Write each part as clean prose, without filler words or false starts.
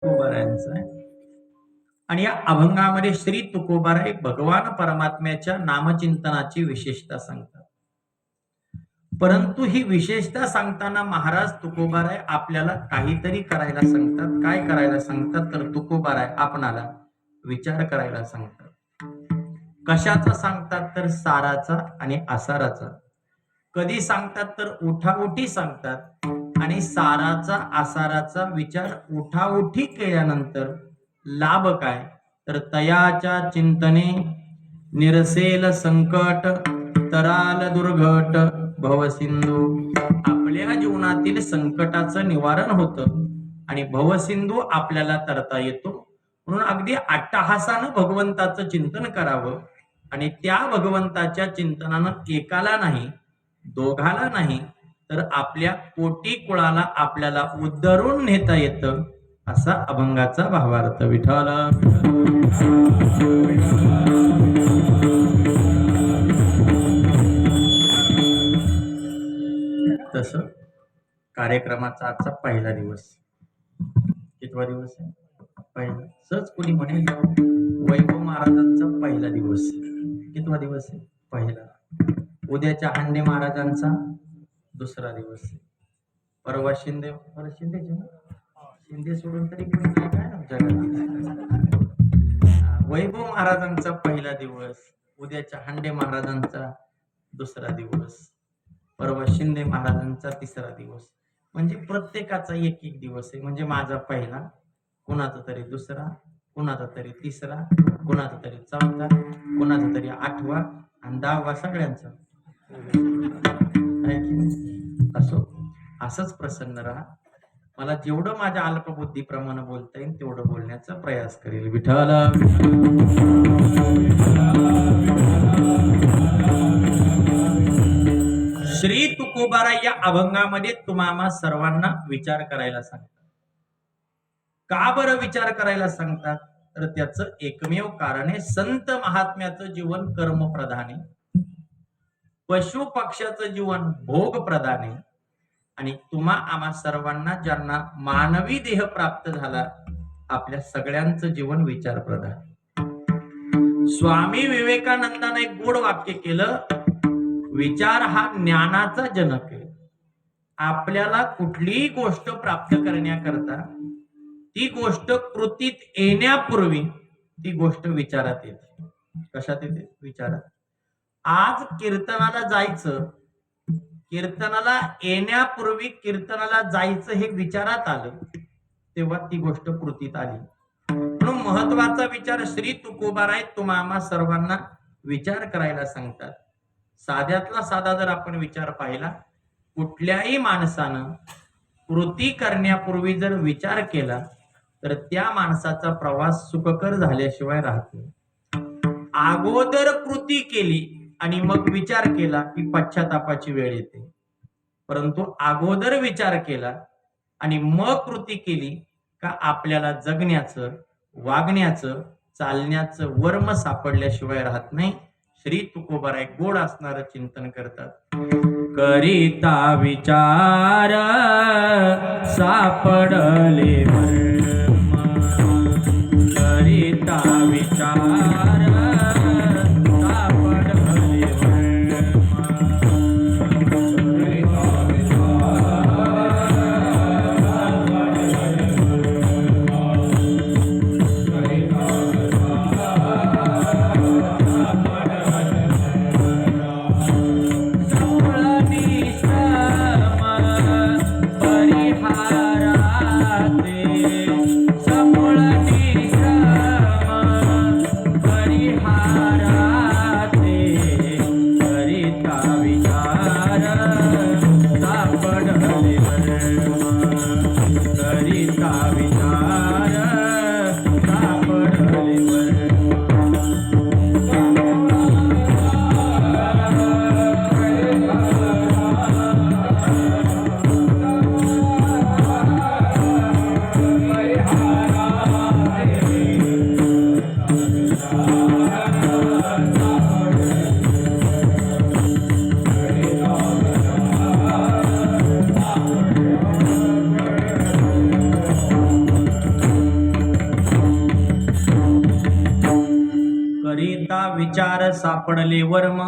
तुकोबारायांचं आहे. आणि या अभंगामध्ये श्री तुकोबाराय भगवान परमात्म्याच्या नामचिंतनाची विशेषता सांगतात. परंतु ही विशेषता सांगताना महाराज तुकोबाराय आपल्याला काहीतरी करायला सांगतात. काय करायला सांगतात तर तुकोबाराय आपणाला विचार करायला सांगतात. कशाचा सांगतात तर साराचा आणि आसाराचा. कधी सांगतात तर उठाउठी सांगतात आणि साराचा आसाराचा विचार उठाउठी केल्यानंतर लाभ काय तर तयाच्या चिंतने निरसेल संकट तराल दुर्घट भवसिंधू. आपल्या जीवनातील संकटाचं निवारण होतं आणि भवसिंधू आपल्याला तरता येतो. म्हणून अगदी अट्टहासानं भगवंताचं चिंतन करावं आणि त्या भगवंताच्या चिंतनानं एकाला नाही दोघाला नाही तर आपल्या कोटी कुळाला आपल्याला उद्धरून नेता येतं असा अभंगाचा भावार्थ. विठ्ठल तस कार्यक्रमाचा आजचा पहिला दिवस. कितवा दिवस आहे? पहिला. सहज कोणी म्हणेल वैभव महाराजांचा पहिला दिवस. कितवा दिवस आहे? पहिला. उद्याच्या हांडे महाराजांचा दुसरा दिवस आहे. परवा शिंदे शिंदे सोडून तरी कोणी नाही काय जगात. वैभव महाराजांचा पहिला दिवस, उद्याच्या हांडे महाराजांचा दुसरा दिवस, परवा शिंदे महाराजांचा तिसरा दिवस. म्हणजे प्रत्येकाचा एक एक दिवस आहे. म्हणजे माझा पहिला, कुणाचा तरी दुसरा, कुणाचा तरी तिसरा, कुणाचा तरी चौथा, कुणाचा तरी आठवा आणि 10वा सगळ्यांचा. असो, असंच प्रसन्न राहा. मला जेवढं माझ्या अल्पबुद्धीप्रमाणे बोलता येईल तेवढं बोलण्याचा प्रयास करेल. विठ्ठल श्री तुकोबाराय या अभंगामध्ये तुम्हाला सर्वांना विचार करायला सांगतात. का बरं विचार करायला सांगतात तर त्याचं एकमेव कारण आहे संत महात्म्याचं जीवन कर्मप्रधान आहे, पशु पक्ष्याचं जीवन भोग प्रधान आहे आणि तुम्हा आम्हा सर्वांना ज्यांना मानवी देह प्राप्त झाला आपल्या सगळ्यांचं जीवन विचार प्रधान. स्वामी विवेकानंदाने एक गोड वाक्य केलं, विचार हा ज्ञानाचा जनक आहे. आपल्याला कुठलीही गोष्ट प्राप्त करण्याकरता ती गोष्ट कृतीत येण्यापूर्वी ती गोष्ट विचारात येते. कशात येते? विचारात. आज कीर्तनाला जायचं, कीर्तनाला येण्यापूर्वी कीर्तनाला जायचं हे विचारात आलं तेव्हा ती गोष्ट कृतीत आली. म्हणून महत्वाचा विचार श्री तुकोबाराय तुम्हा सर्वांना विचार करायला सांगतात. साध्यातला साधा जर आपण विचार पाहिला, कुठल्याही माणसानं कृती करण्यापूर्वी जर विचार केला तर त्या माणसाचा प्रवास सुखकर झाल्याशिवाय राहत नाही. अगोदर कृती केली आणि मग विचार केला की पश्चातापाची वेळ येते. परंतु अगोदर विचार केला आणि मग कृती केली का आपल्याला जगण्याचं, वागण्याचं, चालण्याचं वर्म सापडल्याशिवाय राहत नाही. श्री तुकोबाराय गोड असणारं चिंतन करतात. करिता विचार सापडले वर्म, करिता विचार सापडले विचार सापडले वर्म,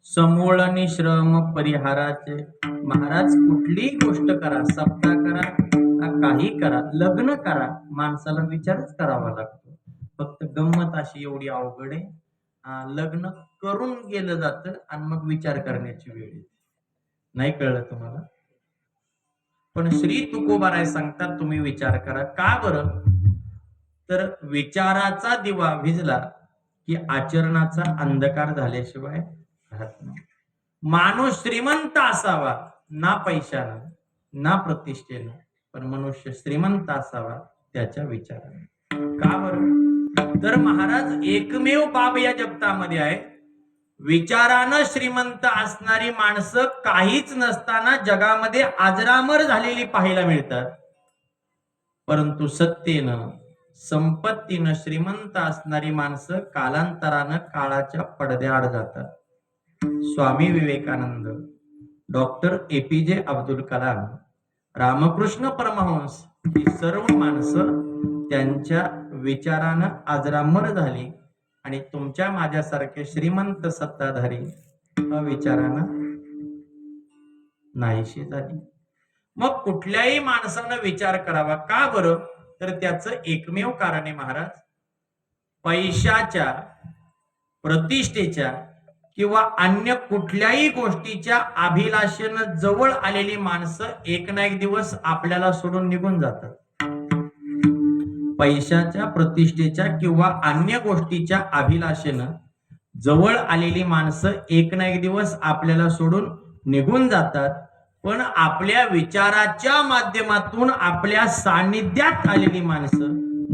समूळ निश्रम परिहाराचे. महाराज कुठलीही गोष्ट करा, सप्ताह करा, काही करा, लग्न करा, माणसाला विचारच करावा लागतो. फक्त गंमत अशी एवढी अवघड आहे, लग्न करून गेलं जातं आणि मग विचार करण्याची वेळ येते. नाही कळलं तुम्हाला? पण श्री तुकोबाराय सांगतात तुम्ही विचार करा. का बरं? तर विचाराचा दिवा विझला की आचरणाचा अंधकार झाल्याशिवाय राहत नाही. माणूस श्रीमंत असावा, ना पैशानं ना प्रतिष्ठेनं, पण मनुष्य श्रीमंत असावा त्याच्या विचाराने. का बरं? तर महाराज एकमेव बाब या जगतामध्ये आहे, विचारानं श्रीमंत असणारी माणसं काहीच नसताना जगामध्ये अजरामर झालेली पाहायला मिळतात. परंतु सत्तेनं संपत्तीनं श्रीमंत असणारी माणसं कालांतरानं काळाच्या पडद्याआड जातात. स्वामी विवेकानंद, डॉक्टर APJ अब्दुल कलाम, रामकृष्ण परमहंस ही सर्व माणसं त्यांच्या विचारानं अजरामर झाली आणि तुमच्या माझ्यासारखे श्रीमंत सत्ताधारी विचारानं नाहीशी झाली. मग कुठल्याही माणसानं विचार करावा. का बरं? तर त्याचं एकमेव कारण आहे महाराज, पैशाच्या, प्रतिष्ठेच्या किंवा अन्य कुठल्याही गोष्टीच्या अभिलाषेनं जवळ आलेली माणसं एक ना एक दिवस आपल्याला सोडून निघून जातात. पैशाच्या, प्रतिष्ठेच्या किंवा अन्य गोष्टीच्या अभिलाषेनं जवळ आलेली माणसं एक ना एक दिवस आपल्याला सोडून निघून जातात. पण आपल्या विचाराच्या माध्यमातून आपल्या सान्निध्यात आलेली माणसं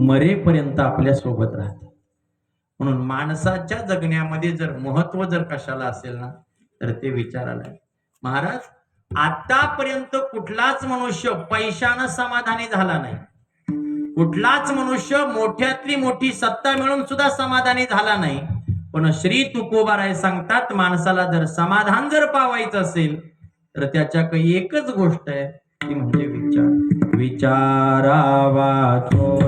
मरेपर्यंत आपल्या सोबत राहतात. म्हणून माणसाच्या जगण्यामध्ये जर महत्व जर कशाला असेल ना, तर ते विचाराला आहे. महाराज, आतापर्यंत कुठलाच मनुष्य पैशानं समाधानी झाला नाही, कुठलाच मनुष्य मोठ्यातली मोठी सत्ता मिळून सुद्धा समाधानी झाला नाही. पण श्री तुकोबाराय सांगतात, माणसाला जर समाधान जर पावायचं असेल तर त्याच्याकडे एकच गोष्ट आहे, ती म्हणजे विचार. विचारावा तो